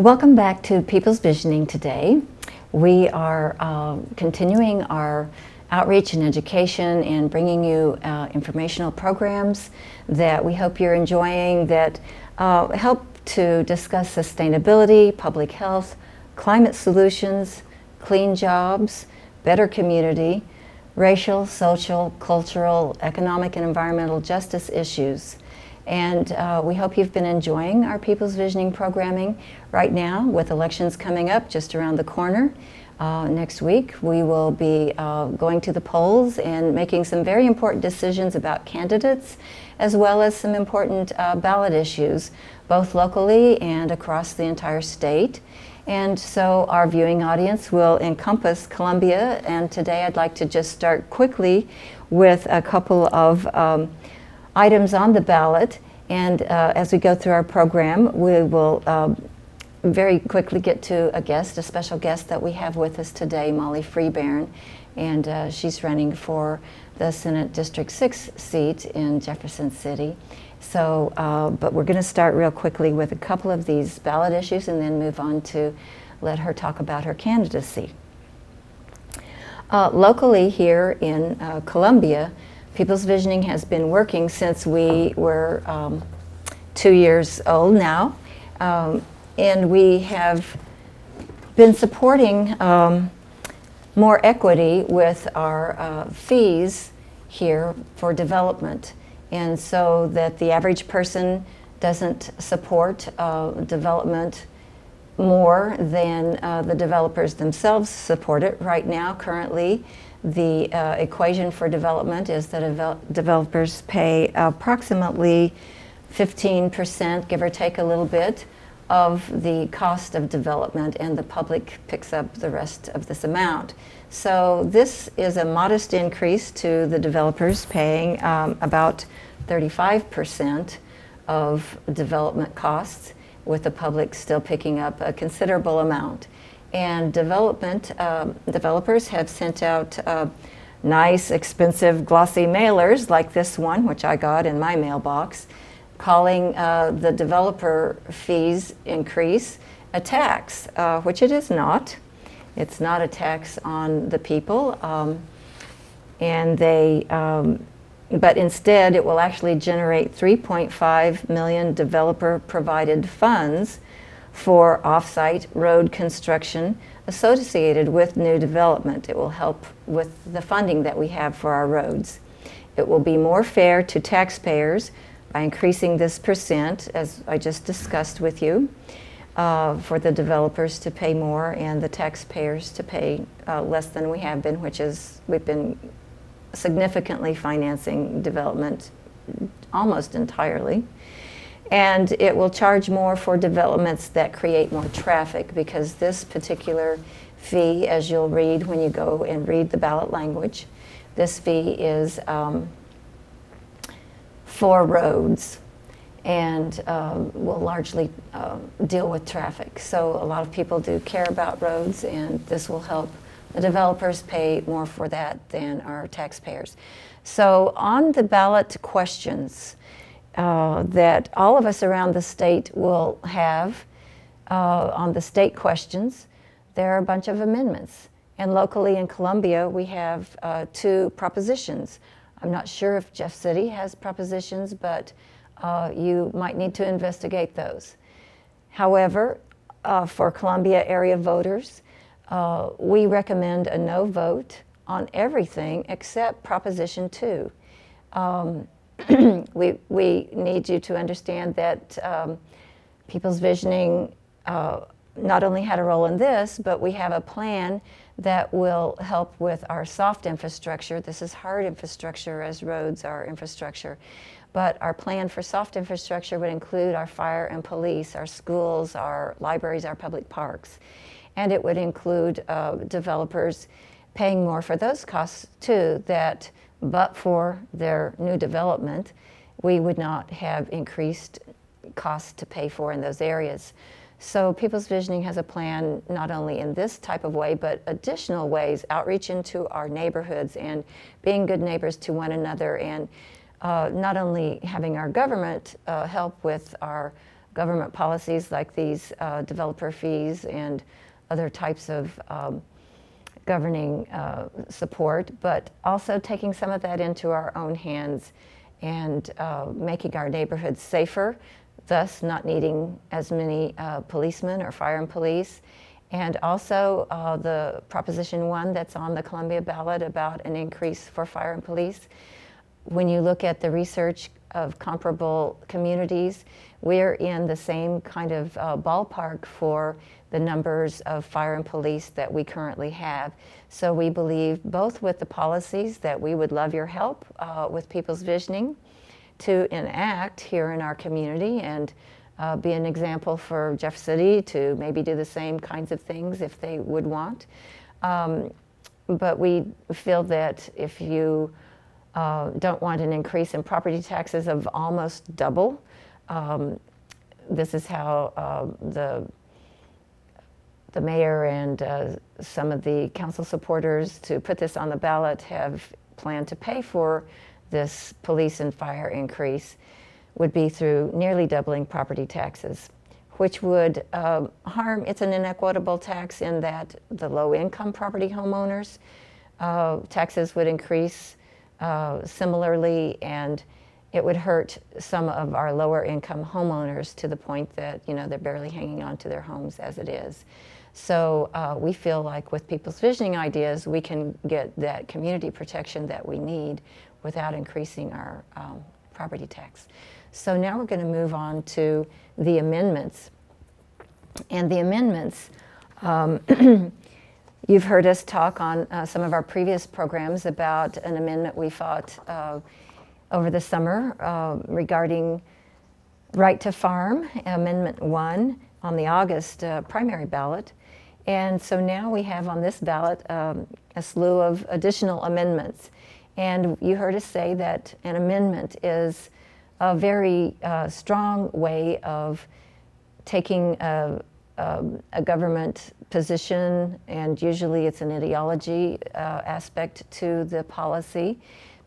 Welcome back to People's Visioning today. We are continuing our outreach and education and bringing you informational programs that we hope you're enjoying that help to discuss sustainability, public health, climate solutions, clean jobs, better community, racial, social, cultural, economic, and environmental justice issues. And we hope you've been enjoying our People's Visioning programming. Right now, with elections coming up just around the corner, next week we will be going to the polls and making some very important decisions about candidates, as well as some important ballot issues, both locally and across the entire state. And so our viewing audience will encompass Columbia, and today I'd like to just start quickly with a couple of items on the ballot, and as we go through our program, we will very quickly get to a special guest that we have with us today, Molly Freebairn, and she's running for the Senate District 6 seat in Jefferson City. So, but we're going to start real quickly with a couple of these ballot issues and then move on to let her talk about her candidacy. Locally here in Columbia, People's Visioning has been working since we were 2 years old now, and we have been supporting more equity with our fees here for development, and so that the average person doesn't support development more than the developers themselves support it. Right now, currently, the equation for development is that developers pay approximately 15%, give or take a little bit, of the cost of development, and the public picks up the rest of this amount. So this is a modest increase to the developers paying about 35% of development costs, with the public still picking up a considerable amount. And developers have sent out nice, expensive, glossy mailers like this one, which I got in my mailbox, calling the developer fees increase a tax, which it is not. It's not a tax on the people, and but instead it will actually generate 3.5 million developer-provided funds for off-site road construction associated with new development. It will help with the funding that we have for our roads. It will be more fair to taxpayers by increasing this percent, as I just discussed with you, for the developers to pay more and the taxpayers to pay less than we have been, which is we've been significantly financing development almost entirely. And it will charge more for developments that create more traffic, because this particular fee, as you'll read when you go and read the ballot language, this fee is for roads and will largely deal with traffic. So a lot of people do care about roads, and this will help the developers pay more for that than our taxpayers. So on the ballot questions that all of us around the state will have on the state questions, there are a bunch of amendments. And locally in Columbia, we have 2 propositions. I'm not sure if Jeff City has propositions, but you might need to investigate those. However, for Columbia area voters, we recommend a no vote on everything except Proposition 2. We need you to understand that People's Visioning not only had a role in this, but we have a plan that will help with our soft infrastructure. This is hard infrastructure, as roads are infrastructure. But our plan for soft infrastructure would include our fire and police, our schools, our libraries, our public parks. And it would include developers paying more for those costs too, that but for their new development, we would not have increased costs to pay for in those areas. So People's Visioning has a plan not only in this type of way, but additional ways, outreach into our neighborhoods and being good neighbors to one another, and not only having our government help with our government policies like these developer fees and other types of governing support, but also taking some of that into our own hands and making our neighborhoods safer, thus not needing as many policemen or fire and police. And also the Proposition 1 that's on the Columbia ballot about an increase for fire and police. When you look at the research of comparable communities, we're in the same kind of ballpark for the numbers of fire and police that we currently have. So we believe both with the policies that we would love your help with People's Visioning to enact here in our community and be an example for Jeff City to maybe do the same kinds of things if they would want. But we feel that if you don't want an increase in property taxes of almost double, this is how the mayor and some of the council supporters to put this on the ballot have planned to pay for this police and fire increase would be through nearly doubling property taxes, which would harm. It's an inequitable tax in that the low-income property homeowners taxes would increase similarly, and it would hurt some of our lower-income homeowners to the point that they're barely hanging on to their homes as it is. So we feel like with People's Visioning ideas, we can get that community protection that we need without increasing our property tax. So now we're going to move on to the amendments. And the amendments, you've heard us talk on some of our previous programs about an amendment we fought over the summer regarding Right to Farm, Amendment 1 on the August primary ballot. And so now we have on this ballot a slew of additional amendments. And you heard us say that an amendment is a very strong way of taking a government position, and usually it's an ideology aspect to the policy,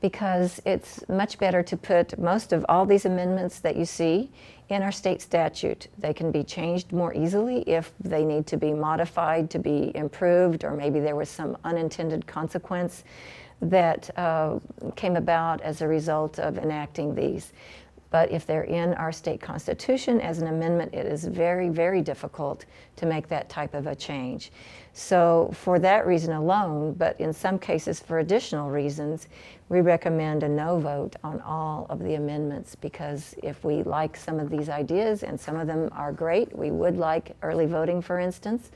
because it's much better to put most of all these amendments that you see in our state statute. They can be changed more easily if they need to be modified to be improved, or maybe there was some unintended consequence that came about as a result of enacting these. But if they're in our state constitution as an amendment, it is very, very difficult to make that type of a change. So for that reason alone, but in some cases for additional reasons, we recommend a no vote on all of the amendments, because if we like some of these ideas, and some of them are great, we would like early voting, for instance.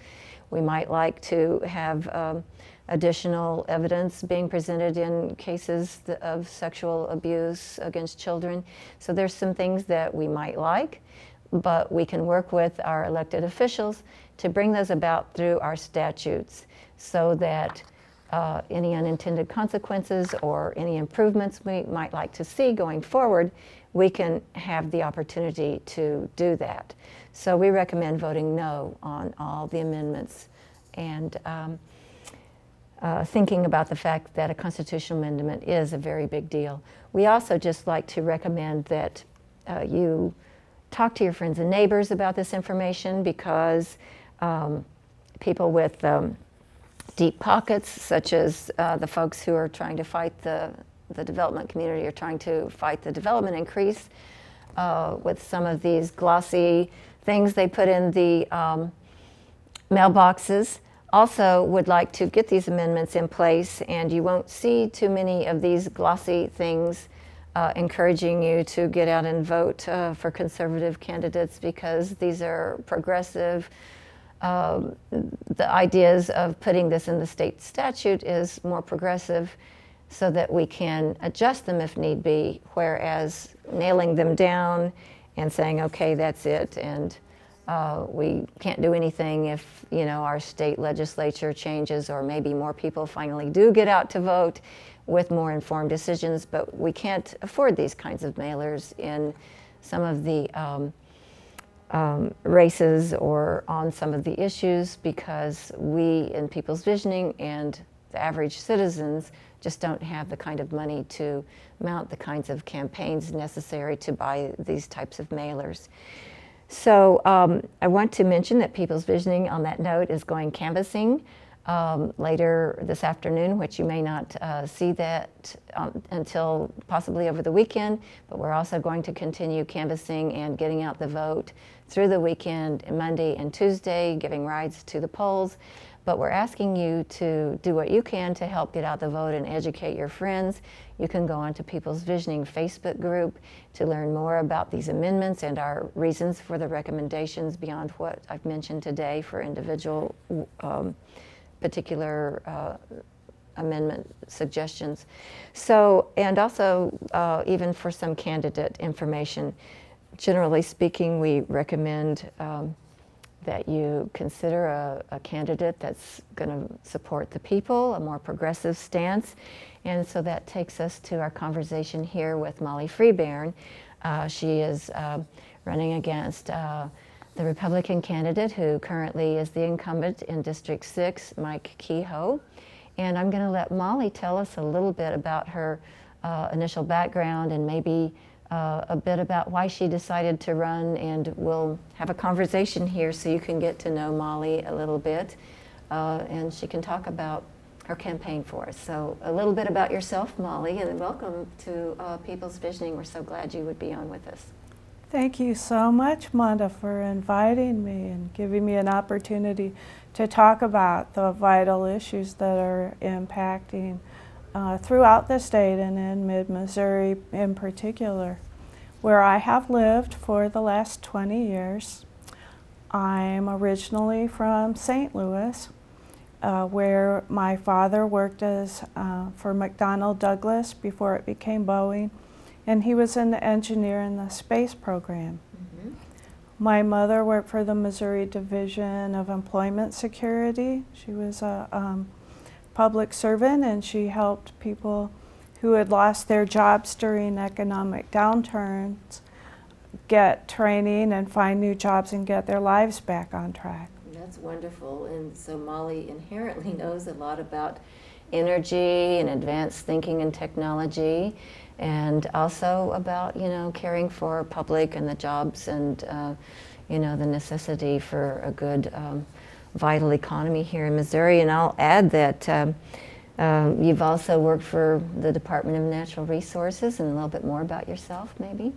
We might like to have additional evidence being presented in cases of sexual abuse against children. So there's some things that we might like, but we can work with our elected officials to bring those about through our statutes, so that any unintended consequences or any improvements we might like to see going forward, we can have the opportunity to do that. So we recommend voting no on all the amendments, and thinking about the fact that a constitutional amendment is a very big deal. We also just like to recommend that you talk to your friends and neighbors about this information, because people with deep pockets, such as the folks who are trying to fight the development community, are trying to fight the development increase with some of these glossy things they put in the mailboxes, also would like to get these amendments in place, and you won't see too many of these glossy things encouraging you to get out and vote for conservative candidates, because these are progressive. The ideas of putting this in the state statute is more progressive, so that we can adjust them if need be, whereas nailing them down and saying, okay, that's it, and we can't do anything if our state legislature changes, or maybe more people finally do get out to vote with more informed decisions. But we can't afford these kinds of mailers in some of the races or on some of the issues, because we in People's Visioning and the average citizens just don't have the kind of money to mount the kinds of campaigns necessary to buy these types of mailers. So I want to mention that People's Visioning, on that note, is going canvassing later this afternoon, which you may not see that until possibly over the weekend, but we're also going to continue canvassing and getting out the vote through the weekend, Monday and Tuesday, giving rides to the polls. But we're asking you to do what you can to help get out the vote and educate your friends. You can go onto People's Visioning Facebook group to learn more about these amendments and our reasons for the recommendations beyond what I've mentioned today for individual particular amendment suggestions. So, and also even for some candidate information. Generally speaking, we recommend that you consider a candidate that's going to support the people, a more progressive stance. And so that takes us to our conversation here with Molly Freebairn. She is running against the Republican candidate who currently is the incumbent in District 6, Mike Kehoe. And I'm going to let Molly tell us a little bit about her initial background and maybe a bit about why she decided to run, and we'll have a conversation here so you can get to know Molly a little bit, and she can talk about her campaign for us. So a little bit about yourself, Molly, and welcome to People's Visioning. We're so glad you would be on with us. Thank you so much, Monda, for inviting me and giving me an opportunity to talk about the vital issues that are impacting throughout the state and in mid-Missouri in particular, where I have lived for the last 20 years. I'm originally from St. Louis, where my father worked as for McDonnell Douglas before it became Boeing, and he was an engineer in the space program. Mm-hmm. My mother worked for the Missouri Division of Employment Security. She was a public servant, and she helped people who had lost their jobs during economic downturns get training and find new jobs and get their lives back on track. That's wonderful. And so Molly inherently knows a lot about energy and advanced thinking and technology, and also about, you know, caring for public and the jobs and, you know, the necessity for a good vital economy here in Missouri. And I'll add that you've also worked for the Department of Natural Resources, and a little bit more about yourself, maybe?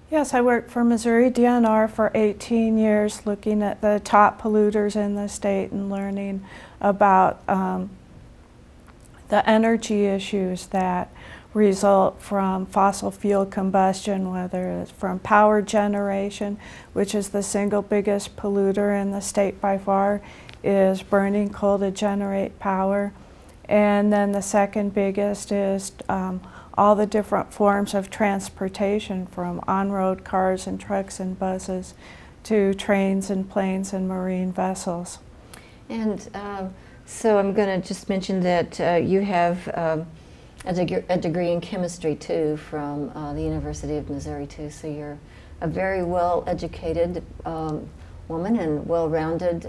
Yes, I worked for Missouri DNR for 18 years, looking at the top polluters in the state and learning about the energy issues that result from fossil fuel combustion, whether it's from power generation, which is the single biggest polluter in the state by far, is burning coal to generate power. And then the second biggest is all the different forms of transportation, from on-road cars and trucks and buses to trains and planes and marine vessels. And so I'm going to just mention that you have a degree in chemistry too from the University of Missouri too, so you're a very well-educated woman and well-rounded.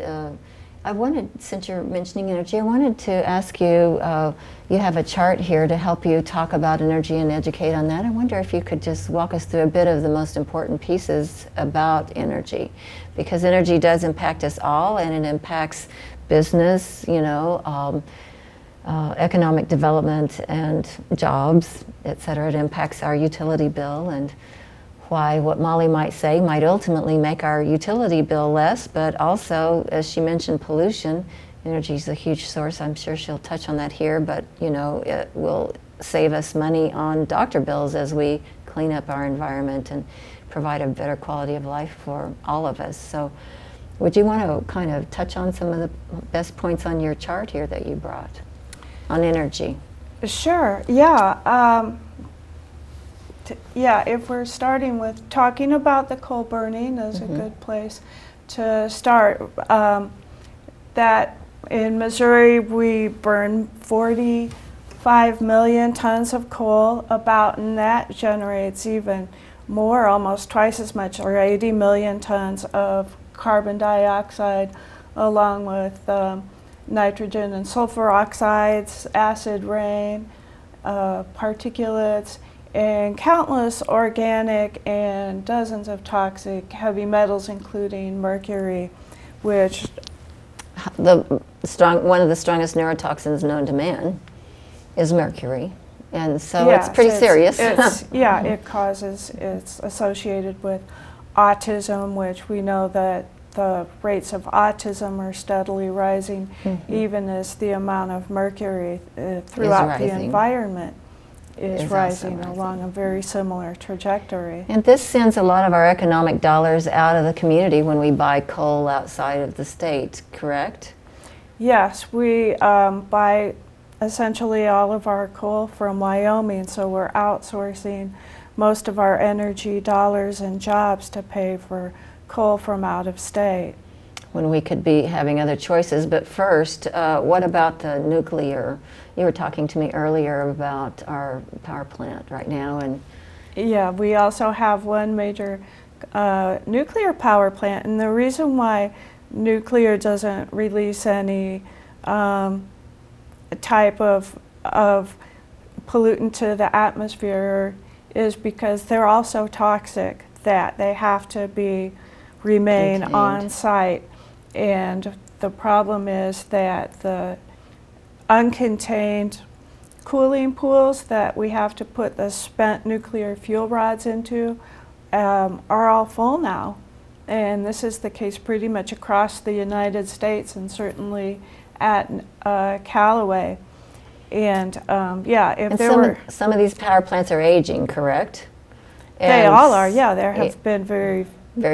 I wanted, since you're mentioning energy, I wanted to ask you, you have a chart here to help you talk about energy and educate on that. I wonder if you could just walk us through a bit of the most important pieces about energy, because energy does impact us all, and it impacts business, you know, economic development and jobs, et cetera. It impacts our utility bill, and why what Molly might say might ultimately make our utility bill less, but also, as she mentioned, pollution. Energy is a huge source. I'm sure she'll touch on that here, but you know, it will save us money on doctor bills as we clean up our environment and provide a better quality of life for all of us. So would you want to kind of touch on some of the best points on your chart here that you brought on energy? Sure, yeah. Yeah, if we're starting with talking about the coal burning is a good place to start. That in Missouri we burn 45 million tons of coal about, and that generates even more, almost twice as much, or 80 million tons of carbon dioxide, along with nitrogen and sulfur oxides, acid rain, particulates, and countless organic and dozens of toxic heavy metals, including mercury, which one of the strongest neurotoxins known to man is mercury, and so yes, it's pretty serious. Yeah, it's associated with autism, which we know that the rates of autism are steadily rising, even as the amount of mercury throughout the environment is rising along a very similar trajectory. And this sends a lot of our economic dollars out of the community when we buy coal outside of the state, correct? Yes, we buy essentially all of our coal from Wyoming, so we're outsourcing most of our energy dollars and jobs to pay for coal from out of state. When we could be having other choices. But first, what about the nuclear? You were talking to me earlier about our power plant right now. And yeah, we also have one major nuclear power plant, and the reason why nuclear doesn't release any type of pollutant to the atmosphere is because they're also toxic, that they have to remain contained on site. And the problem is that the uncontained cooling pools that we have to put the spent nuclear fuel rods into are all full now. And this is the case pretty much across the United States, and certainly at Callaway. And yeah, if and there were... Some of these power plants are aging, correct? They all are, yeah. There have been very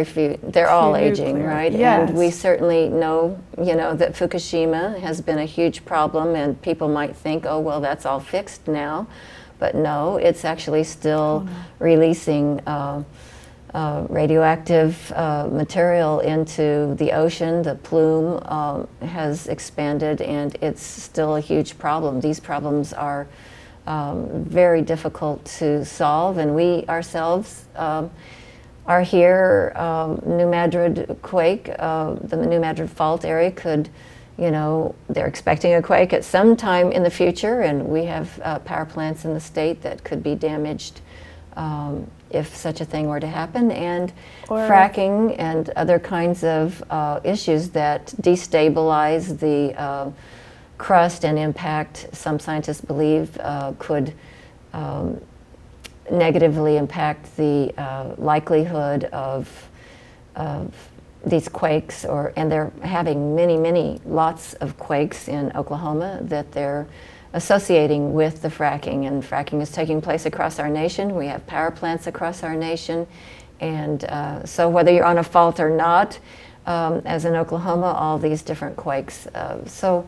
few. They're all aging, right? Yes. And we certainly know, that Fukushima has been a huge problem, and people might think, oh, well, that's all fixed now. But no, it's actually still releasing radioactive material into the ocean. The plume has expanded, and it's still a huge problem. These problems are very difficult to solve, and we ourselves are here. New Madrid quake, the New Madrid fault area could, they're expecting a quake at some time in the future, and we have power plants in the state that could be damaged if such a thing were to happen, and fracking and other kinds of issues that destabilize the crust and impact, some scientists believe, could negatively impact the likelihood of these quakes, and they're having lots of quakes in Oklahoma that they're associating with the fracking, and fracking is taking place across our nation. We have power plants across our nation, and so whether you're on a fault or not, as in Oklahoma, all these different quakes. So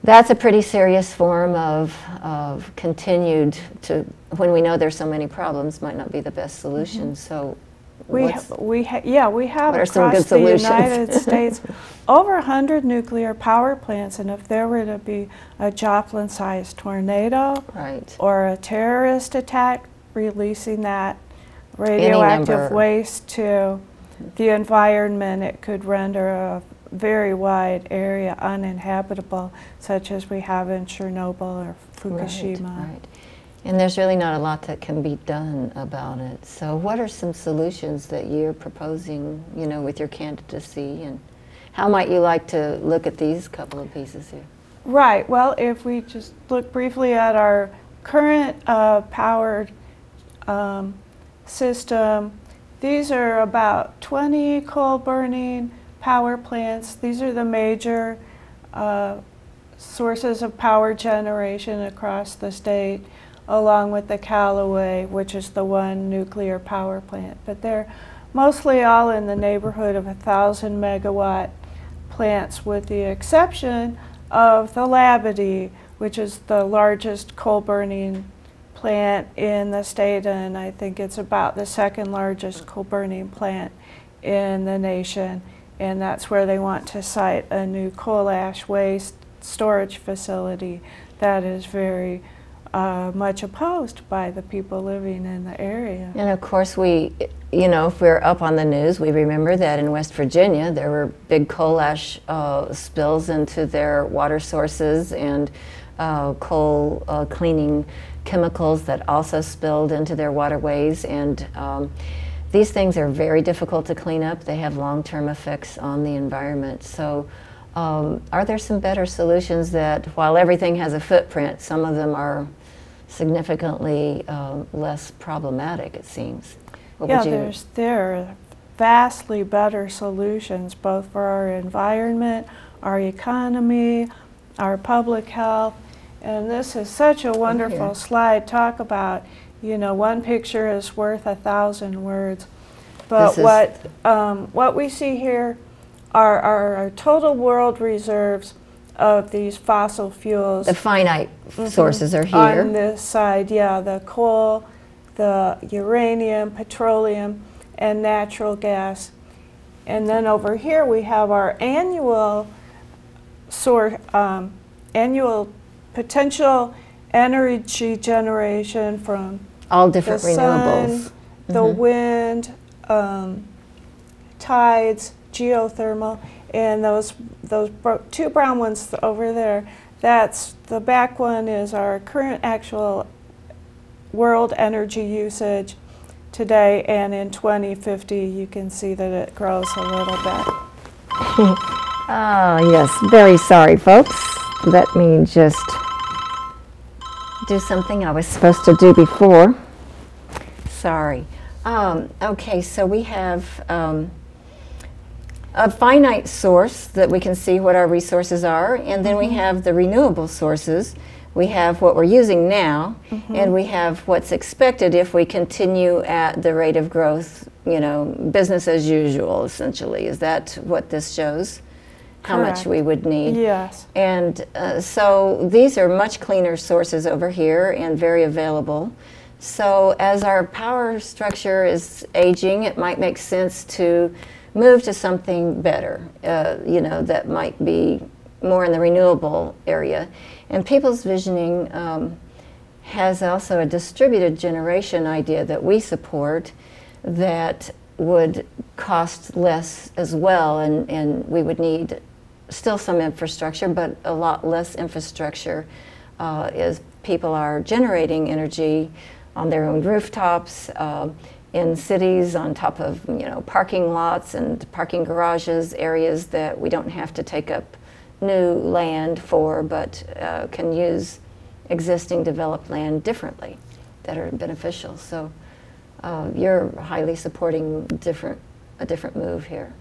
that's a pretty serious form of continued when we know there's so many problems, might not be the best solution. So we have across the United States over 100 nuclear power plants, and if there were to be a Joplin-sized tornado or a terrorist attack, releasing that radioactive waste to the environment, it could render a very wide area uninhabitable, such as we have in Chernobyl or Fukushima. Right. And there's really not a lot that can be done about it. So what are some solutions that you're proposing, with your candidacy, and how might you like to look at these couple of pieces here? Right. Well, if we just look briefly at our current powered system, these are about 20 coal-burning power plants. These are the major sources of power generation across the state, along with the Callaway, which is the one nuclear power plant. But they're mostly all in the neighborhood of 1,000 megawatt plants, with the exception of the Labadie, which is the largest coal-burning plant in the state, and I think it's about the second largest coal-burning plant in the nation. And that's where they want to site a new coal ash waste storage facility that is very much opposed by the people living in the area. And of course we, if we're up on the news, we remember that in West Virginia there were big coal ash spills into their water sources, and coal cleaning chemicals that also spilled into their waterways. And these things are very difficult to clean up. They have long-term effects on the environment. So are there some better solutions that, while everything has a footprint, some of them are significantly less problematic, it seems? There are vastly better solutions, both for our environment, our economy, our public health. And this is such a wonderful slide. Talk about, you know, one picture is worth 1,000 words. But what we see here are our total world reserves of these fossil fuels. The finite sources are here. On this side, yeah, the coal, the uranium, petroleum, and natural gas. And then over here we have our annual annual potential energy generation from all different the sun, renewables. the wind, tides, geothermal, and those two brown ones over there. That's the back one is our current actual world energy usage today, and in 2050 you can see that it grows a little bit. Ah, yes, very sorry, folks. Let me just do something I was supposed to do before. Sorry. Okay, so we have a finite source that we can see what our resources are, and then we have the renewable sources. We have what we're using now, and we have what's expected if we continue at the rate of growth, you know, business as usual, essentially. Is that what this shows? How much we would need? Yes. And so these are much cleaner sources over here and very available. So as our power structure is aging, it might make sense to move to something better, you know, that might be more in the renewable area. And People's Visioning has also a distributed generation idea that we support that would cost less as well, and we would need still some infrastructure, but a lot less infrastructure as people are generating energy on their own rooftops, in cities, on top of, you know, parking lots and parking garages, areas that we don't have to take up new land for, but can use existing developed land differently that are beneficial. So you're highly supporting a different move here.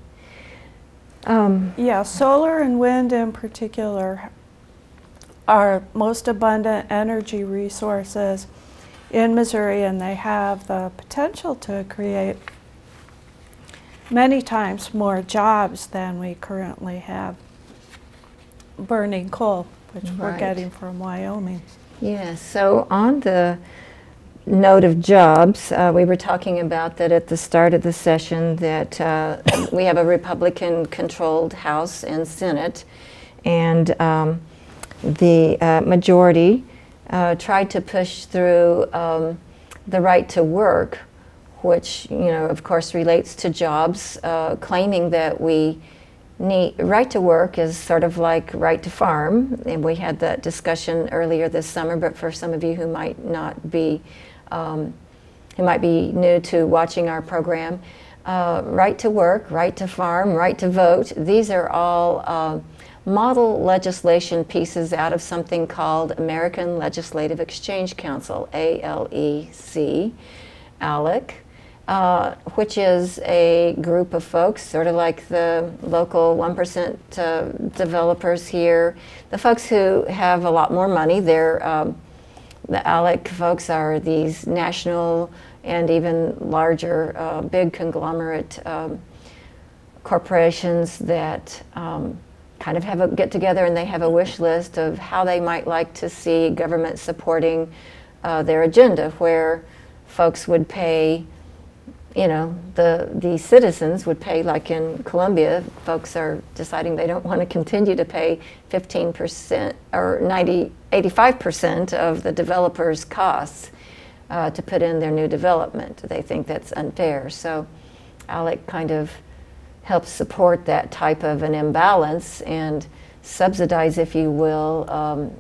Yeah, solar and wind in particular are most abundant energy resources in Missouri, and they have the potential to create many times more jobs than we currently have burning coal, which we're getting from Wyoming. Yes, so on the note of jobs, we were talking about that at the start of the session, that we have a Republican-controlled House and Senate, and the majority tried to push through the right to work, which, you know, of course relates to jobs, claiming that we need right to work is sort of like right to farm, and we had that discussion earlier this summer. But for some of you who might not be, who might be new to watching our program, right to work, right to farm, right to vote, these are all model legislation pieces out of something called American Legislative Exchange Council, ALEC, ALEC, which is a group of folks, sort of like the local 1% developers here. The folks who have a lot more money, they're, the ALEC folks are these national and even larger big conglomerate corporations that kind of have a get together, and they have a wish list of how they might like to see government supporting their agenda, where folks would pay, you know, the citizens would pay, like in Columbia, folks are deciding they don't want to continue to pay 15% or 85% of the developers' costs to put in their new development. They think that's unfair. So ALEC kind of helps support that type of an imbalance and subsidize, if you will,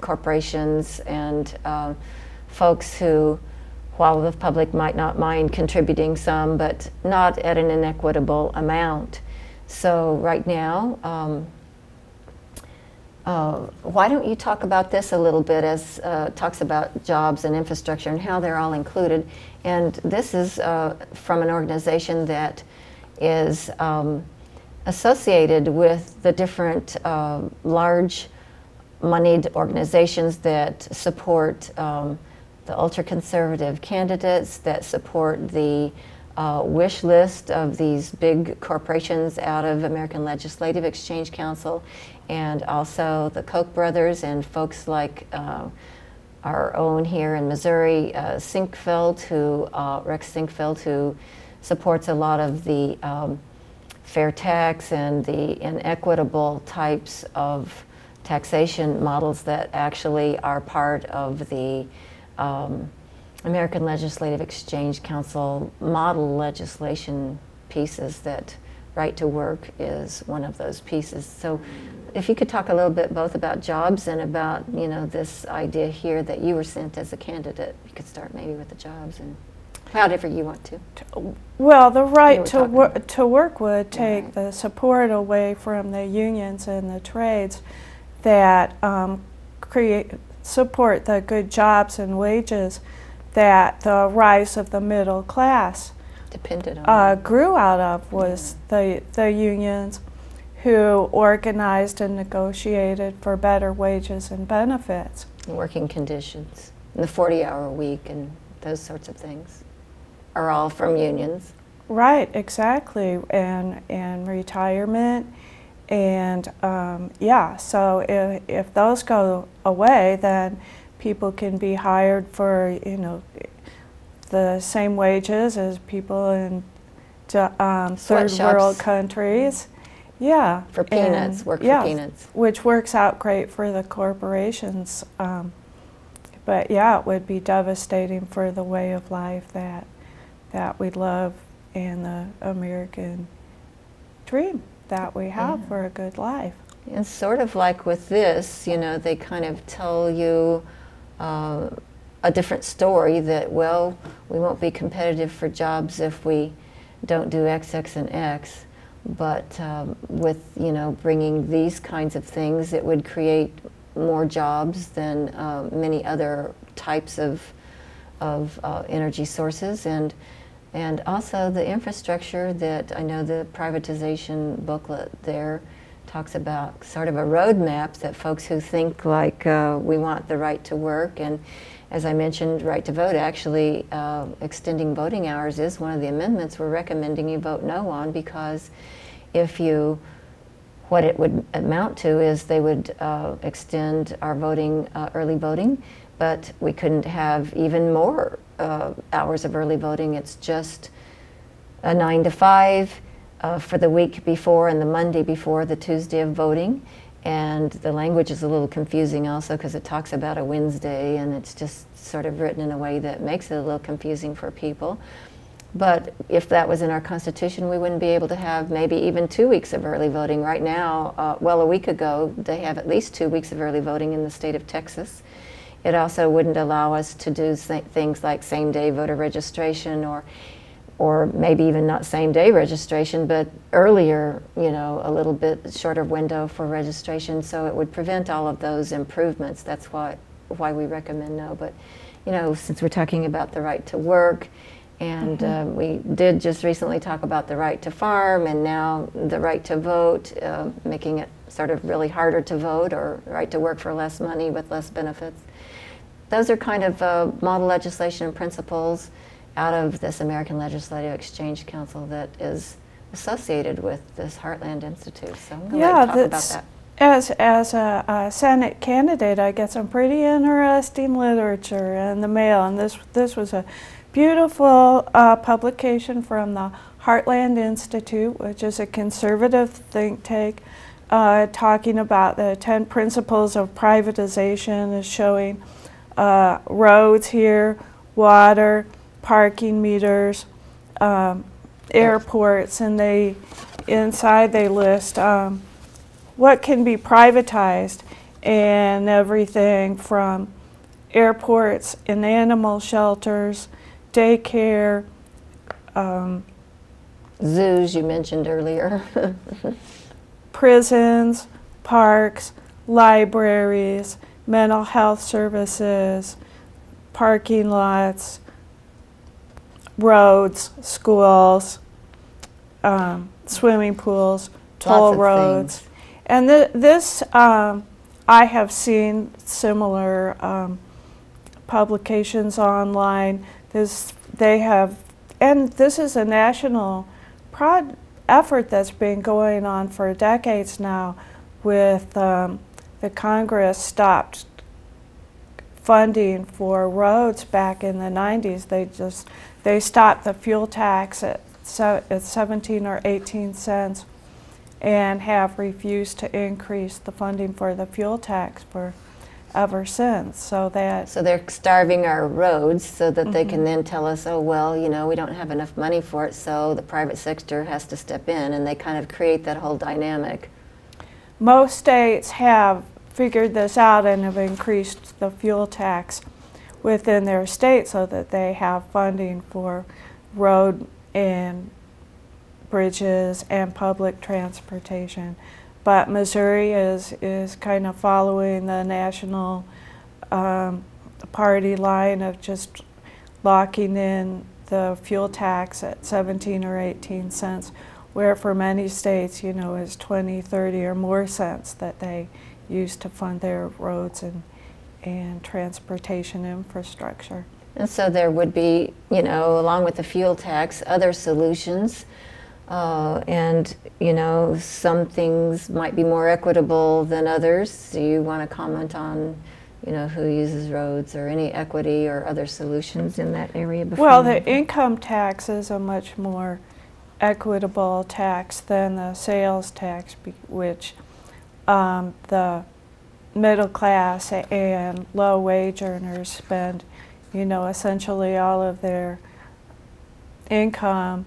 corporations and folks who, while the public might not mind contributing some, but not at an inequitable amount. So right now, why don't you talk about this a little bit, as talks about jobs and infrastructure and how they're all included. And this is from an organization that is associated with the different large moneyed organizations that support the ultra-conservative candidates, that support the wish list of these big corporations out of American Legislative Exchange Council, and also the Koch brothers and folks like our own here in Missouri, Sinkfeld, Rex Sinkfeld, who supports a lot of the fair tax and the inequitable types of taxation models that actually are part of the American Legislative Exchange Council model legislation pieces. That right to work is one of those pieces. So if you could talk a little bit both about jobs and about, you know, this idea here that you were sent as a candidate. You could start maybe with the jobs and however you want to. Well, the right to work would take the support away from the unions and the trades that support the good jobs and wages that the rise of the middle class depended on grew out of, was the unions who organized and negotiated for better wages and benefits. Working conditions, and the 40-hour week and those sorts of things are all from unions. Right, exactly, and retirement, and yeah, so if those go away, then people can be hired for, you know, the same wages as people in third world countries. Yeah. For peanuts, and, work yeah, for peanuts. Which works out great for the corporations. But yeah, it would be devastating for the way of life that we love and the American dream that we have for a good life. And sort of like with this, you know, they kind of tell you a different story that, well, we won't be competitive for jobs if we don't do X, X, and X. But with, you know, bringing these kinds of things, it would create more jobs than many other types of energy sources, and also the infrastructure that I know the privatization booklet there talks about, sort of a roadmap that folks who think like we want the right to work, and as I mentioned, right to vote, actually extending voting hours is one of the amendments we're recommending you vote no on, because if you, what it would amount to is they would extend our voting, early voting, but we couldn't have even more hours of early voting. It's just a 9 to 5 for the week before and the Monday before the Tuesday of voting. And the language is a little confusing also because it talks about a Wednesday, and it's just sort of written in a way that makes it a little confusing for people. But if that was in our Constitution, we wouldn't be able to have maybe even 2 weeks of early voting. Right now, well, a week ago, they have at least 2 weeks of early voting in the state of Texas. It also wouldn't allow us to do things like same-day voter registration, or maybe even not same-day registration, but earlier, you know, a little bit shorter window for registration. So it would prevent all of those improvements. That's why we recommend no. But, you know, since we're talking about the right to work, and we did just recently talk about the right to farm, and now the right to vote, making it sort of really harder to vote, or right to work for less money with less benefits. Those are kind of model legislation and principles out of this American Legislative Exchange Council that is associated with this Heartland Institute. So I'm going to talk about that. As a Senate candidate, I get some pretty interesting literature in the mail, and this was a beautiful publication from the Heartland Institute, which is a conservative think tank, talking about the 10 principles of privatization, is showing roads here, water, parking meters, airports, and inside they list what can be privatized. and everything from airports and animal shelters, daycare, zoos you mentioned earlier. prisons, parks, libraries, mental health services, parking lots, roads, schools, swimming pools, toll roads. Things. And this, I have seen similar publications online. They have, and this is a national effort that's been going on for decades now, with the Congress stopped funding for roads back in the 90s. They stopped the fuel tax at 17 or 18 cents and have refused to increase the funding for the fuel tax for ever since. So they're starving our roads so that they can then tell us, oh, well, you know, we don't have enough money for it, so the private sector has to step in, and they kind of create that whole dynamic. Most states have figured this out and have increased the fuel tax within their state so that they have funding for road and bridges and public transportation. But Missouri is kind of following the national party line of just locking in the fuel tax at 17 or 18 cents, where for many states, you know, is 20, 30 or more cents that they use to fund their roads and transportation infrastructure. And so there would be, you know, along with the fuel tax, other solutions. And, you know, some things might be more equitable than others. Do you want to comment on, you know, who uses roads or any equity or other solutions in that area before? Well, the income tax is a much more equitable tax than the sales tax, which the middle class and low wage earners spend, you know, essentially all of their income.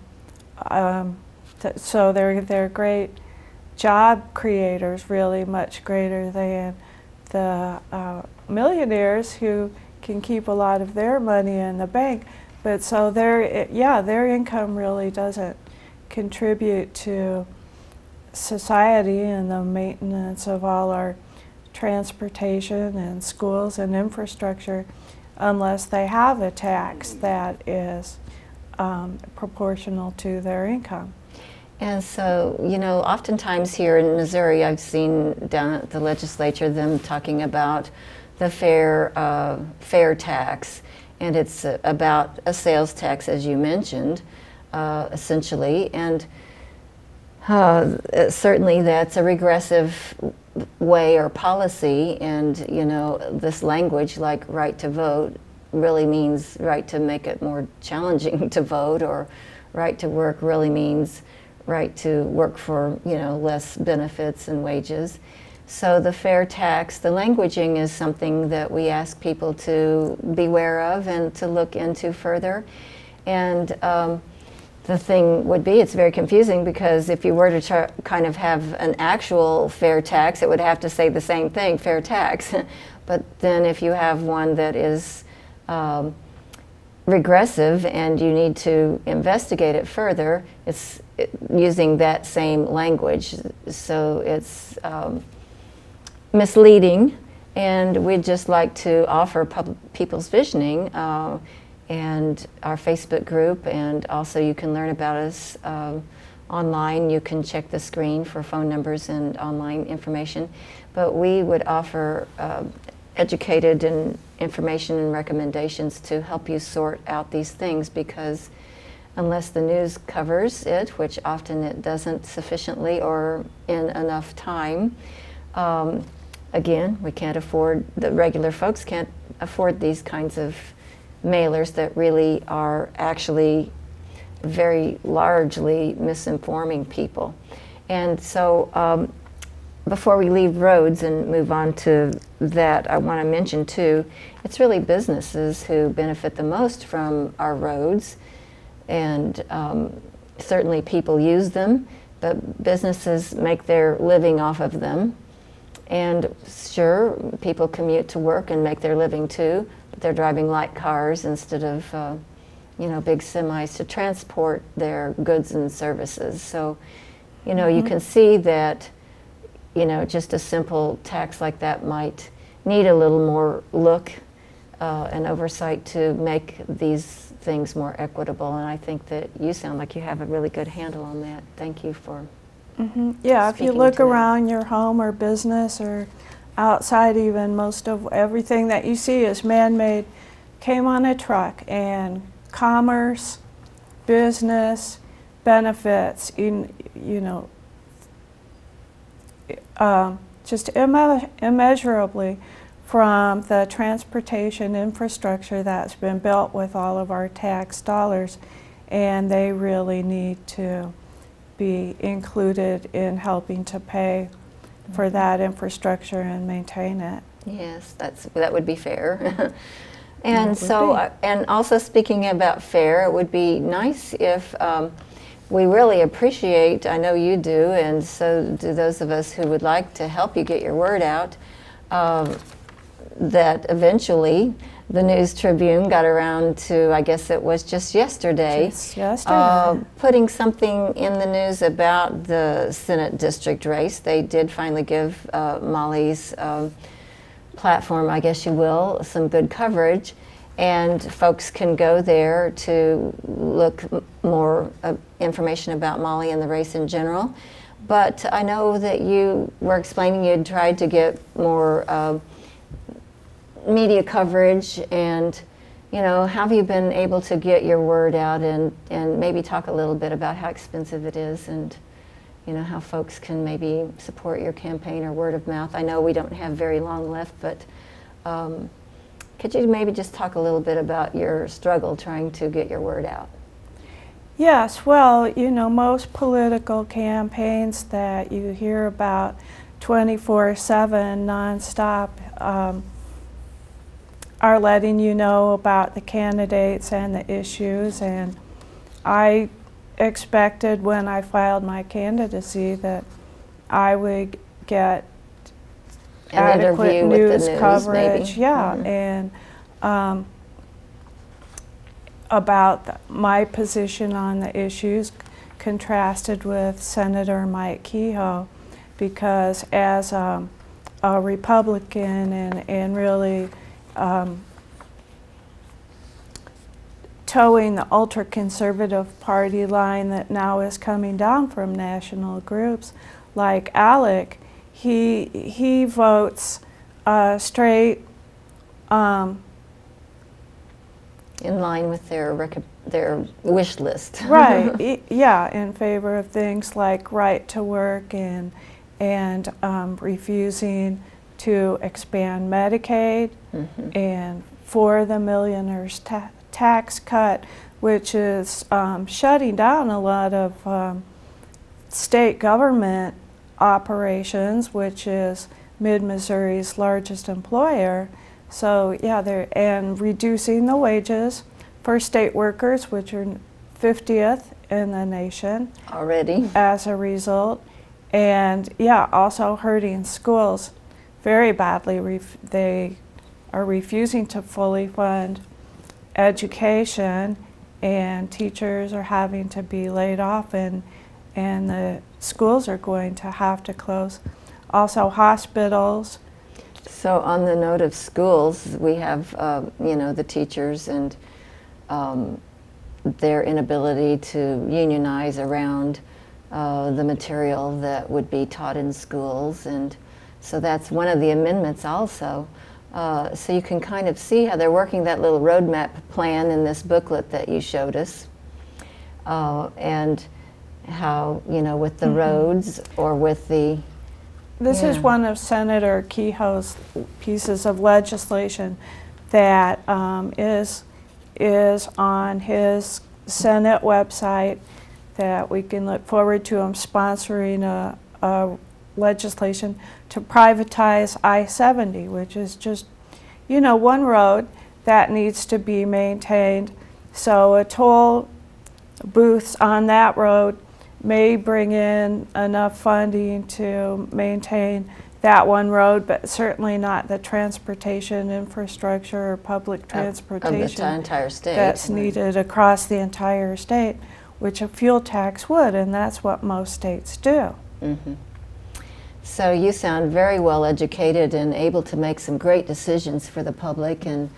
So they're great job creators, really much greater than the millionaires who can keep a lot of their money in the bank. But so their income really doesn't contribute to society and the maintenance of all our transportation and schools and infrastructure unless they have a tax that is proportional to their income. And so, you know, oftentimes here in Missouri, I've seen down at the legislature them talking about the fair tax, and it's about a sales tax, as you mentioned, essentially. And certainly that's a regressive way or policy, and, you know, this language like right to vote really means right to make it more challenging to vote, or right to work really means right to work for, you know, less benefits and wages. So the fair tax, the languaging is something that we ask people to beware of and to look into further. And the thing would be, it's very confusing, because if you were to kind of have an actual fair tax, it would have to say the same thing, fair tax. But then if you have one that is regressive and you need to investigate it further, it's using that same language. So it's misleading, and we'd just like to offer People's Visioning and our Facebook group, and also you can learn about us online. You can check the screen for phone numbers and online information. But we would offer educated and information and recommendations to help you sort out these things, because unless the news covers it, which often it doesn't sufficiently or in enough time, again, we can't afford, the regular folks can't afford these kinds of mailers that really are actually very largely misinforming people. And so before we leave roads and move on to that, I want to mention too, it's really businesses who benefit the most from our roads, and certainly people use them, but businesses make their living off of them. And sure, people commute to work and make their living too, but they're driving light cars instead of, you know, big semis to transport their goods and services. So, you know, you can see that, you know, just a simple tax like that might need a little more look and oversight to make these things more equitable. And I think that you sound like you have a really good handle on that. Thank you for Yeah, if you speaking look to that. around your home or business or outside even, most of everything that you see is man-made, came on a truck, and commerce, business, benefits, you know, just immeasurably from the transportation infrastructure that's been built with all of our tax dollars, and they really need to be included in helping to pay for that infrastructure and maintain it. Yes, that would be fair. And so, and also speaking about fair, it would be nice if we really appreciate, I know you do, and so do those of us who would like to help you get your word out, that eventually the News Tribune got around to, I guess it was just yesterday, putting something in the news about the Senate district race. They did finally give Molly's platform, I guess you will, some good coverage, and folks can go there to look more information about Molly and the race in general. But I know that you were explaining you'd tried to get more media coverage, and you know, have you been able to get your word out and maybe talk a little bit about how expensive it is, and you know, how folks can maybe support your campaign or word of mouth? I know we don't have very long left, but could you maybe just talk a little bit about your struggle trying to get your word out? Yes, well, you know, most political campaigns that you hear about 24/7 nonstop are letting you know about the candidates and the issues, and I expected when I filed my candidacy that I would get An adequate interview with news the news, coverage, maybe. yeah, and about my position on the issues contrasted with Senator Mike Kehoe, because as a Republican and really towing the ultra-conservative party line that now is coming down from national groups like ALEC, he votes straight In line with their wish list. right, yeah, in favor of things like right to work and refusing to expand Medicaid, and for the millionaires tax cut, which is shutting down a lot of state government operations, which is Mid-Missouri's largest employer. So yeah, and reducing the wages for state workers, which are 50th in the nation Already. as a result. And yeah, also hurting schools very badly. They are refusing to fully fund education, and teachers are having to be laid off, and the schools are going to have to close. Also hospitals. So on the note of schools, we have, you know, the teachers and their inability to unionize around the material that would be taught in schools, and so that's one of the amendments also. So you can kind of see how they're working that little roadmap plan in this booklet that you showed us, and how, you know, with the roads or with the... This is one of Senator Kehoe's pieces of legislation that is on his Senate website, that we can look forward to him sponsoring a legislation to privatize I-70, which is just, you know, one road that needs to be maintained. So a toll booths on that road may bring in enough funding to maintain that one road, but certainly not the transportation infrastructure or public transportation of the entire state. That's needed across the entire state, which a fuel tax would, and that's what most states do. Mm-hmm. So you sound very well educated and able to make some great decisions for the public, and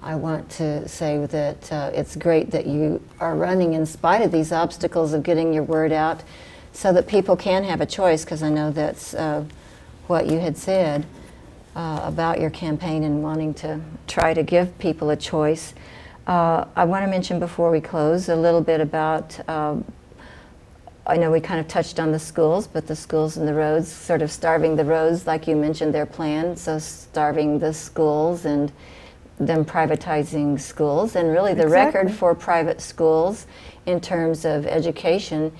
I want to say that it's great that you are running in spite of these obstacles of getting your word out so that people can have a choice, because I know that's what you had said about your campaign and wanting to try to give people a choice. I want to mention before we close a little bit about, I know we kind of touched on the schools, but the schools and the roads, sort of starving the roads, like you mentioned their plan, so starving the schools and them privatizing schools, and really the record for private schools in terms of education.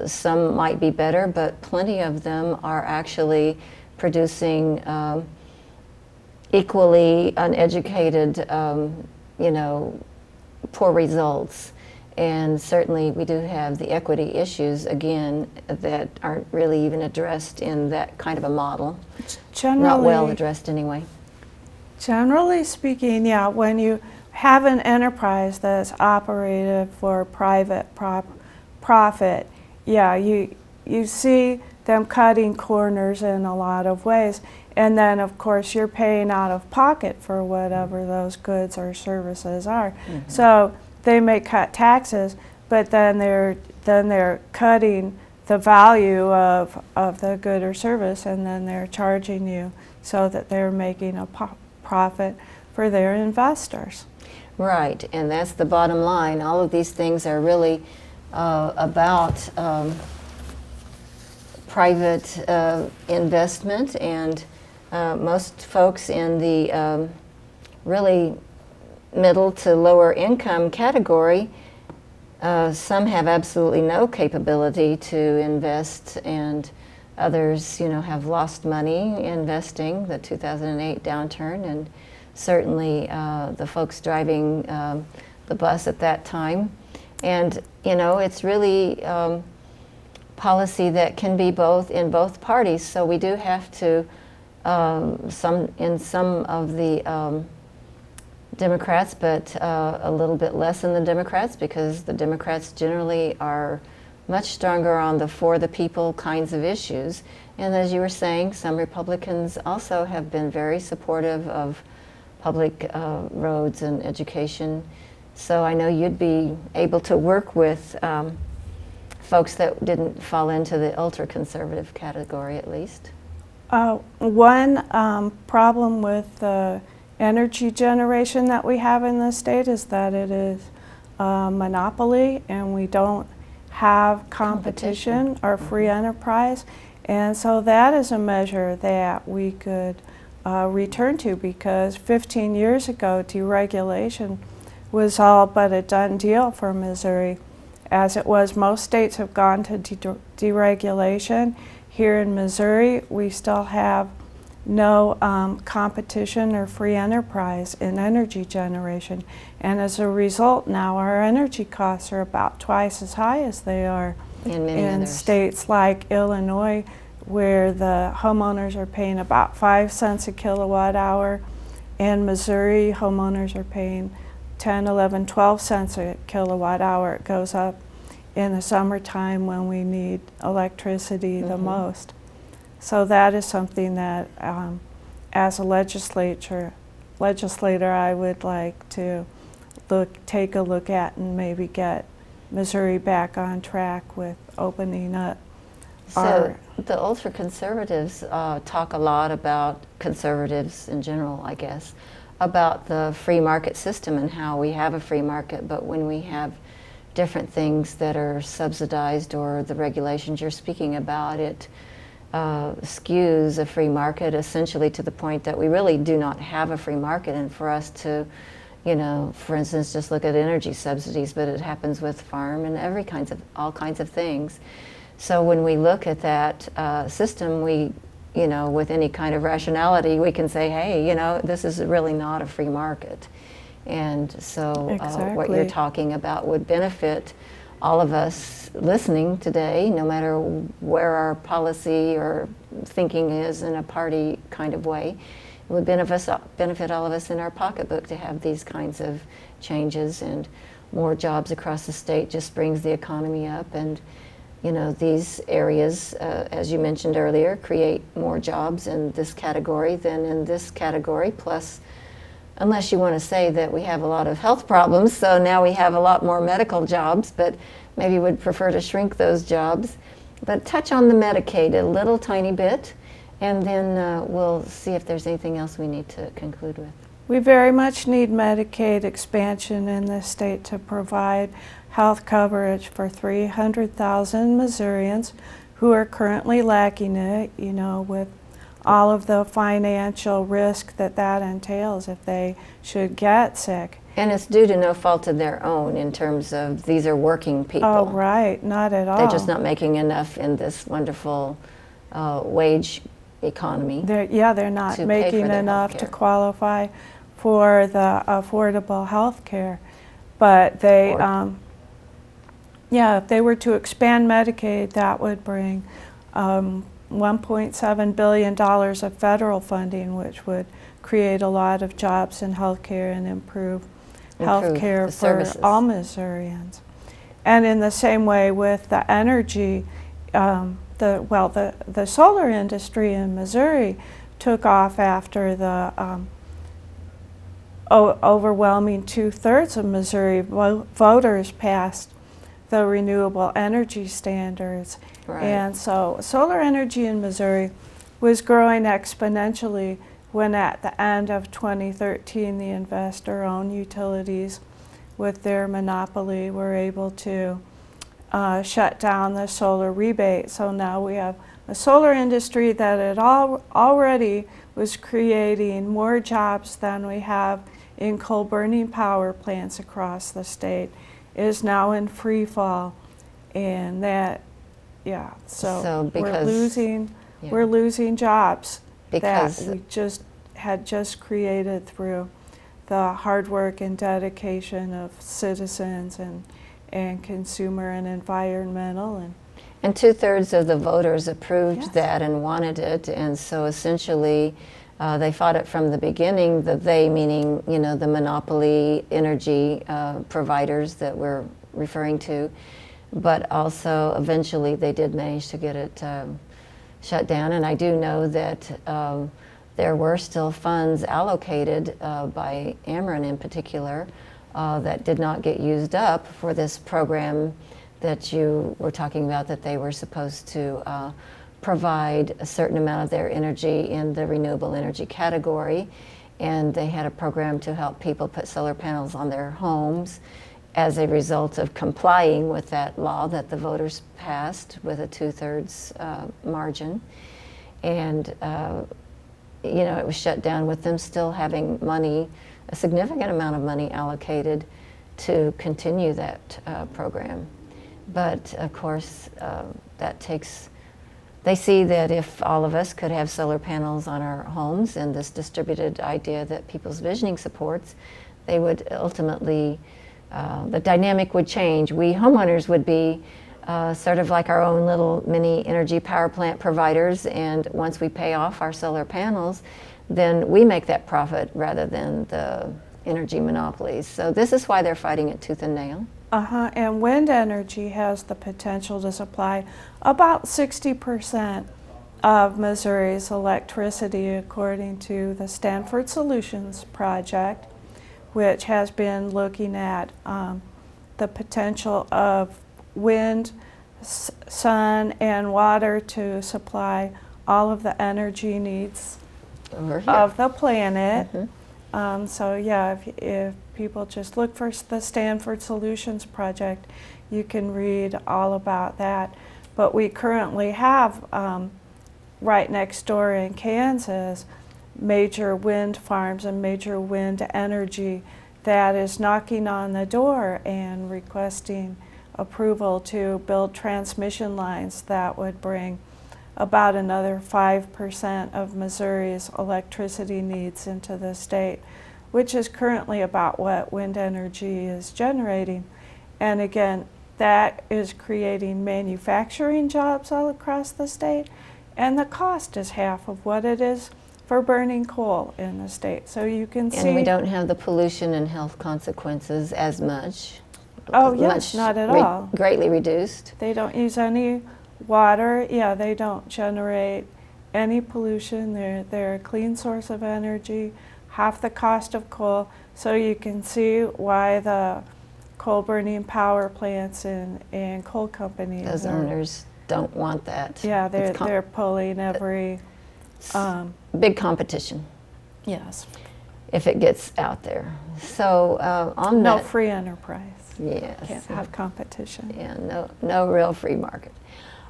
Some might be better, but plenty of them are actually producing equally uneducated, you know, poor results. And certainly we do have the equity issues, again, that aren't really even addressed in that kind of a model. Not well addressed anyway. Generally speaking, yeah, when you have an enterprise that's operated for private profit, yeah, you see them cutting corners in a lot of ways. And then, of course, you're paying out of pocket for whatever those goods or services are. Mm-hmm. So they may cut taxes, but then they're cutting the value of the good or service, and then they're charging you so that they're making a profit for their investors. Right, and that's the bottom line. All of these things are really about private investment, and most folks in the really middle to lower income category, some have absolutely no capability to invest, and others, you know, have lost money investing, the 2008 downturn, and certainly the folks driving the bus at that time. And, you know, it's really policy that can be both in both parties. So we do have to, in some of the Democrats, but a little bit less in the Democrats, because the Democrats generally are much stronger on the for the people kinds of issues. And as you were saying, some Republicans also have been very supportive of public roads and education. So I know you'd be able to work with folks that didn't fall into the ultra-conservative category, at least. One problem with the energy generation that we have in the state is that it is a monopoly, and we don't have competition or free enterprise. And so that is a measure that we could return to, because 15 years ago deregulation was all but a done deal for Missouri. As it was, most states have gone to deregulation. Here in Missouri, we still have no competition or free enterprise in energy generation. And as a result, now our energy costs are about twice as high as they are in states like Illinois, where the homeowners are paying about 5 cents a kilowatt hour. In Missouri, homeowners are paying 10, 11, 12 cents a kilowatt hour. It goes up in the summertime when we need electricity the most. So that is something that, as a legislator, I would like to take a look at and maybe get Missouri back on track with opening up. So the ultra-conservatives talk a lot about, conservatives in general, I guess, about the free market system and how we have a free market, but when we have different things that are subsidized or the regulations you're speaking about, it skews a free market essentially to the point that we really do not have a free market. And for us to, you know, for instance, just look at energy subsidies, but it happens with farm and all kinds of things. So when we look at that system, we, you know, with any kind of rationality, we can say, hey, you know, this is really not a free market. And so what you're talking about would benefit all of us listening today, no matter where our policy or thinking is in a party kind of way, it would benefit all of us in our pocketbook to have these kinds of changes, and more jobs across the state just brings the economy up. And you know, these areas, as you mentioned earlier, create more jobs in this category than in this category. Plus, unless you want to say that we have a lot of health problems, so now we have a lot more medical jobs, but maybe would prefer to shrink those jobs. But touch on the Medicaid a little tiny bit, and then we'll see if there's anything else we need to conclude with. We very much need Medicaid expansion in this state to provide health coverage for 300,000 Missourians who are currently lacking it, you know, with all of the financial risk that that entails if they should get sick. And it's due to no fault of their own in terms of these are working people. Oh, right, not at all. They're just not making enough in this wonderful wage economy. They're not making enough to qualify for the affordable health care. But they, if they were to expand Medicaid, that would bring $1.7 billion of federal funding, which would create a lot of jobs in health care and improve health care for all Missourians. And in the same way with the energy, the solar industry in Missouri took off after the overwhelming 2/3 of Missouri voters passed the renewable energy standards. Right. And so solar energy in Missouri was growing exponentially when at the end of 2013 the investor-owned utilities with their monopoly were able to shut down the solar rebate. So now we have a solar industry that had already was creating more jobs than we have in coal-burning power plants across the state, is now in free fall. And that, so we're losing jobs that we had created through the hard work and dedication of citizens and consumer and environmental. And 2/3 of the voters approved that and wanted it, and so essentially they fought it from the beginning, the they meaning, you know, the monopoly energy providers that we're referring to, but also eventually they did manage to get it shut down. And I do know that there were still funds allocated by Ameren in particular that did not get used up for this program that you were talking about, that they were supposed to provide a certain amount of their energy in the renewable energy category. And they had a program to help people put solar panels on their homes as a result of complying with that law that the voters passed with a 2/3 margin. And you know, it was shut down with them still having money, a significant amount of money allocated to continue that program. But of course, that takes, they see that if all of us could have solar panels on our homes and this distributed idea that People's Visioning supports, they would ultimately, the dynamic would change. We homeowners would be sort of like our own little mini energy power plant providers, and once we pay off our solar panels, then we make that profit rather than the energy monopolies. So this is why they're fighting it tooth and nail. And wind energy has the potential to supply about 60% of Missouri's electricity, according to the Stanford Solutions Project, which has been looking at the potential of wind, sun, and water to supply all of the energy needs of the planet. So yeah, if people just look for the Stanford Solutions Project, you can read all about that. But we currently have, right next door in Kansas, major wind farms and major wind energy that is knocking on the door and requesting approval to build transmission lines that would bring about another 5% of Missouri's electricity needs into the state, which is currently about what wind energy is generating. And again, that is creating manufacturing jobs all across the state, and the cost is half of what it is for burning coal in the state. So you can see. And we don't have the pollution and health consequences as much. Oh yes, not at all. Greatly reduced. They don't use any water. Yeah, they don't generate any pollution. They're a clean source of energy, half the cost of coal. So you can see why the coal burning power plants and coal companies. Those owners don't want that. Yeah, they're pulling every. Big competition. Yes. If it gets out there. So on no that, free enterprise. Yes. Can't have competition. Yeah, no real free market.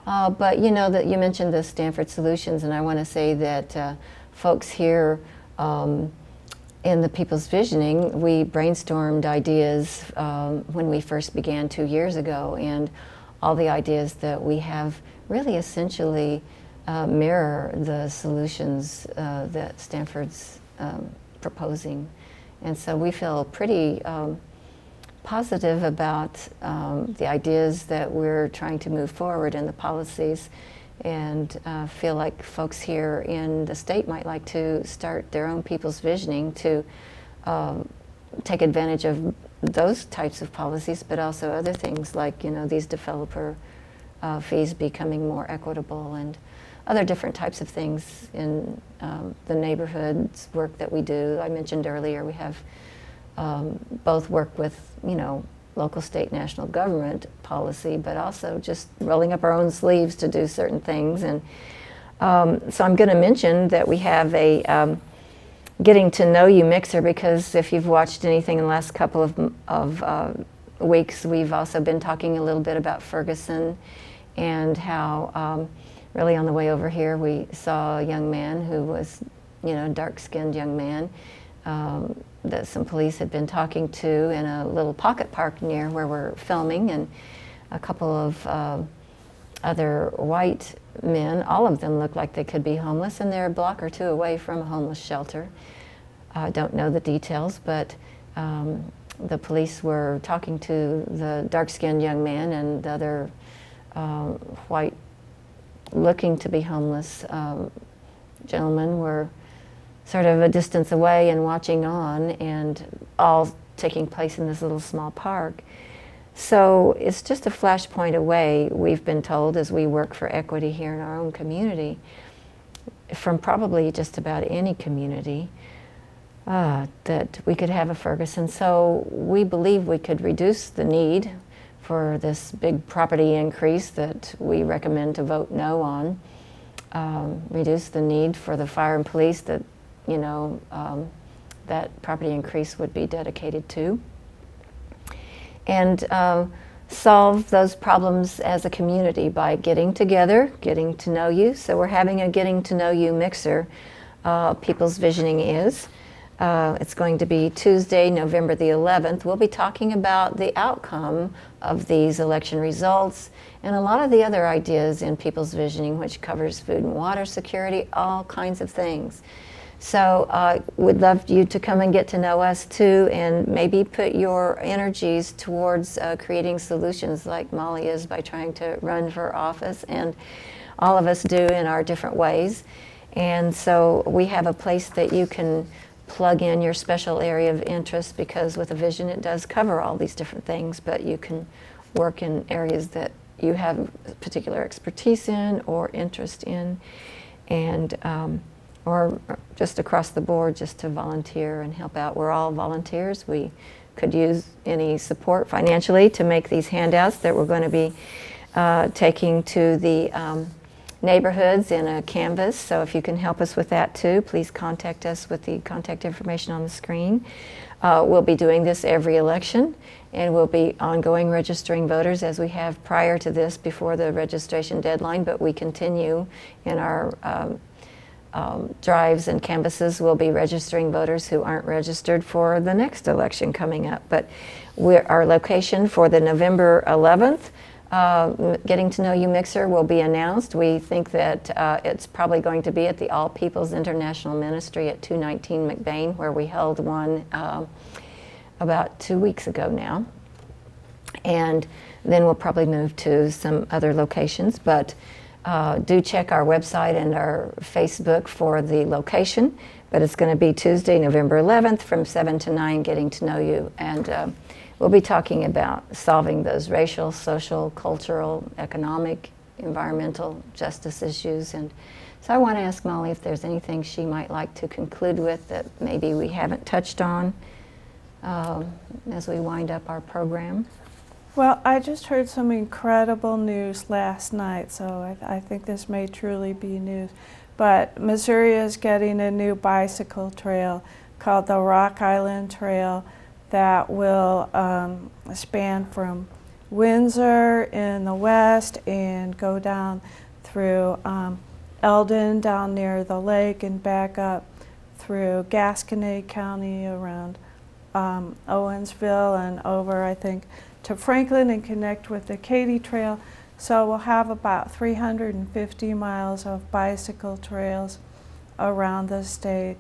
But you know that you mentioned the Stanford Solutions, and I want to say that folks here in the People's Visioning, we brainstormed ideas when we first began 2 years ago, and all the ideas that we have really essentially mirror the solutions that Stanford's proposing. And so we feel pretty positive about the ideas that we're trying to move forward in the policies, and feel like folks here in the state might like to start their own People's Visioning to take advantage of those types of policies, but also other things like, you know, these developer fees becoming more equitable, and other different types of things in the neighborhoods work that we do. I mentioned earlier we have both work with, you know, local, state, national government policy, but also just rolling up our own sleeves to do certain things. And so I'm going to mention that we have a Getting to Know You mixer, because if you've watched anything in the last couple of weeks, we've also been talking a little bit about Ferguson and how really on the way over here we saw a young man who was, you know, dark-skinned young man that some police had been talking to in a little pocket park near where we're filming, and a couple of other white men, all of them looked like they could be homeless, and they're a block or two away from a homeless shelter. I don't know the details, but the police were talking to the dark-skinned young man, and the other white looking to be homeless gentlemen were sort of a distance away and watching on, and all taking place in this little small park. So it's just a flashpoint away, we've been told, as we work for equity here in our own community, from probably just about any community, that we could have a Ferguson. So we believe we could reduce the need for this big property increase that we recommend to vote no on, reduce the need for the fire and police that, you know, that property increase would be dedicated to, and solve those problems as a community by getting together, getting to know you. So we're having a Getting to Know You mixer. People's Visioning is. It's going to be Tuesday, November the 11th. We'll be talking about the outcome of these election results and a lot of the other ideas in People's Visioning, which covers food and water security, all kinds of things. So we'd love you to come and get to know us too, and maybe put your energies towards creating solutions like Molly is by trying to run for office, and all of us do in our different ways. And so we have a place that you can plug in your special area of interest, because with a vision it does cover all these different things, but you can work in areas that you have particular expertise in or interest in, and or just across the board, just to volunteer and help out. We're all volunteers. We could use any support financially to make these handouts that we're going to be taking to the neighborhoods in a canvas. So if you can help us with that too, please contact us with the contact information on the screen. We'll be doing this every election, and we'll be ongoing registering voters as we have prior to this, before the registration deadline, but we continue in our drives and canvases. We'll be registering voters who aren't registered for the next election coming up. But our location for the November 11th Getting to Know You mixer will be announced. We think that it's probably going to be at the All People's International Ministry at 219 McBain, where we held one about 2 weeks ago now. and then we'll probably move to some other locations. But do check our website and our Facebook for the location. But it's going to be Tuesday, November 11th from 7 to 9, Getting to Know You. And we'll be talking about solving those racial, social, cultural, economic, environmental justice issues. And so I want to ask Molly if there's anything she might like to conclude with that maybe we haven't touched on as we wind up our program. Well, I just heard some incredible news last night, so I think this may truly be news. But Missouri is getting a new bicycle trail called the Rock Island Trail that will span from Windsor in the west and go down through Eldon down near the lake and back up through Gasconade County around Owensville and over, I think, to Franklin and connect with the Katy Trail. So we'll have about 350 miles of bicycle trails around the state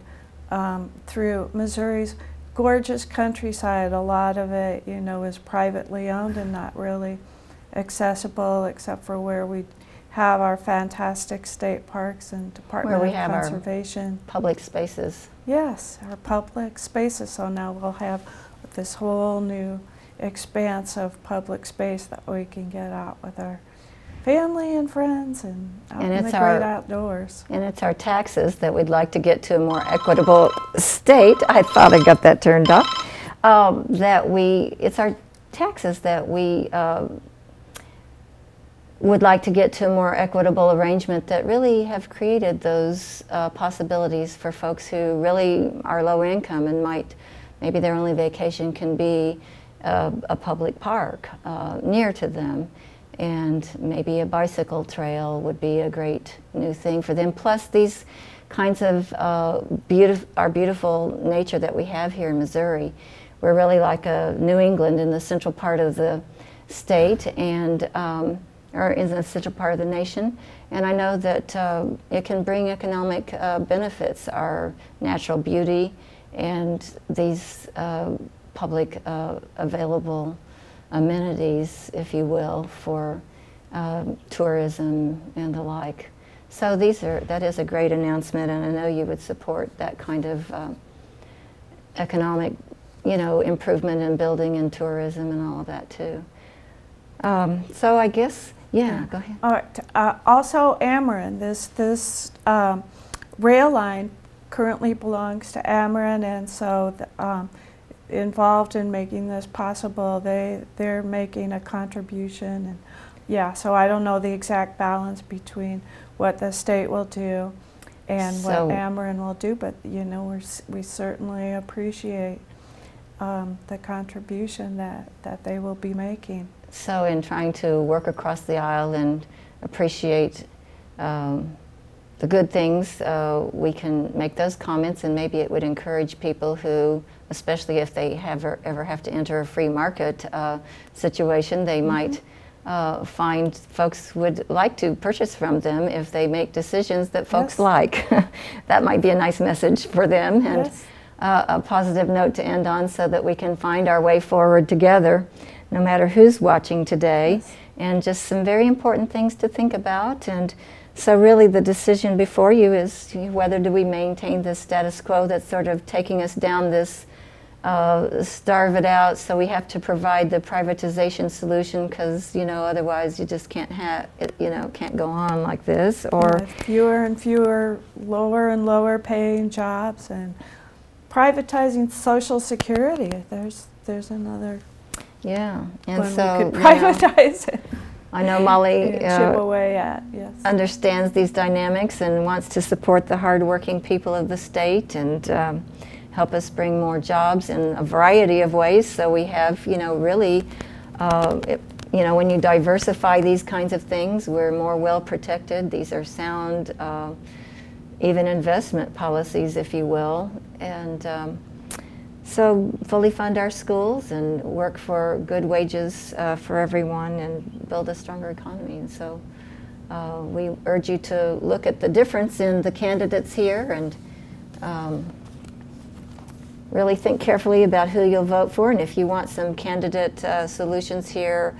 through Missouri's gorgeous countryside. A lot of it, you know, is privately owned and not really accessible except for where we have our fantastic state parks and Department of Conservation. Our public spaces. Yes, our public spaces. So now we'll have this whole new expanse of public space that we can get out with our family and friends and out in the great outdoors. And it's our taxes that we'd like to get to a more equitable state. I thought I got that turned off. It's our taxes that we would like to get to a more equitable arrangement that really have created those possibilities for folks who really are low income and maybe their only vacation can be a public park near to them, and maybe a bicycle trail would be a great new thing for them. Plus these kinds of our beautiful nature that we have here in Missouri. We're really like a New England in the central part of the state and or in the central part of the nation, and I know that it can bring economic benefits, our natural beauty and these public available amenities, if you will, for tourism and the like. So that is a great announcement, and I know you would support that kind of economic, improvement in building and tourism and all of that too. So I guess, yeah, go ahead. All right. Also, Ameren, this rail line currently belongs to Ameren, and so involved in making this possible, they're making a contribution, and yeah. So I don't know the exact balance between what the state will do and what Ameren will do, but we certainly appreciate the contribution that they will be making. So in trying to work across the aisle and appreciate the good things, we can make those comments, and maybe it would encourage people who, especially if they ever have to enter a free market situation, they might find folks would like to purchase from them if they make decisions that folks like. That might be a nice message for them, and a positive note to end on, so that we can find our way forward together, no matter who's watching today, and just some very important things to think about. And so really the decision before you is whether do we maintain the status quo that's sort of taking us down this starve it out, so we have to provide the privatization solution because otherwise you just can't can't go on like this, or fewer and fewer lower and lower paying jobs, and privatizing Social Security. There's another and so we could privatize it. I know Molly chip away at, understands these dynamics and wants to support the hardworking people of the state and help us bring more jobs in a variety of ways. So we have, really, when you diversify these kinds of things, we're more well protected. These are sound, even investment policies, if you will. And so fully fund our schools and work for good wages for everyone and build a stronger economy. And so we urge you to look at the difference in the candidates here and really think carefully about who you'll vote for, and if you want some candidate solutions here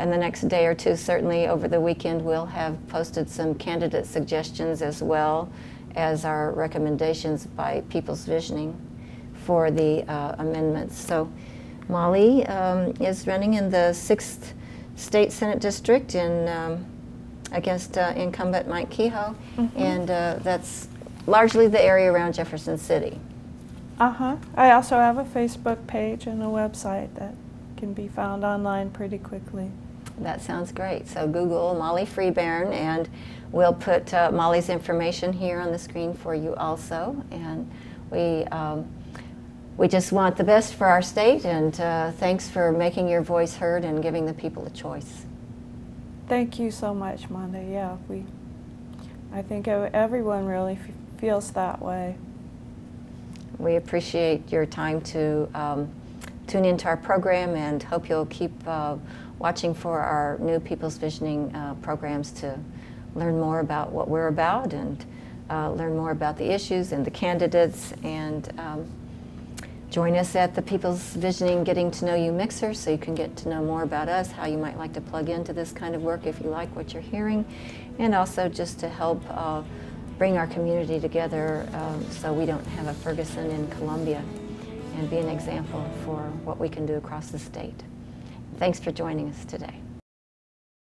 in the next day or two, certainly over the weekend we'll have posted some candidate suggestions as well as our recommendations by People's Visioning for the amendments. So Molly is running in the 6th State Senate District against incumbent Mike Kehoe, and that's largely the area around Jefferson City. I also have a Facebook page and a website that can be found online pretty quickly. That sounds great. So Google Molly Freebairn, and we'll put Molly's information here on the screen for you also. And we just want the best for our state, and thanks for making your voice heard and giving the people a choice. Thank you so much, Monda. Yeah, I think everyone really feels that way. We appreciate your time to tune into our program, and hope you'll keep watching for our new People's Visioning programs to learn more about what we're about, and learn more about the issues and the candidates, and join us at the People's Visioning Getting to Know You Mixer so you can get to know more about us, how you might like to plug into this kind of work if you like what you're hearing, and also just to help bring our community together so we don't have a Ferguson in Columbia, and be an example for what we can do across the state. Thanks for joining us today.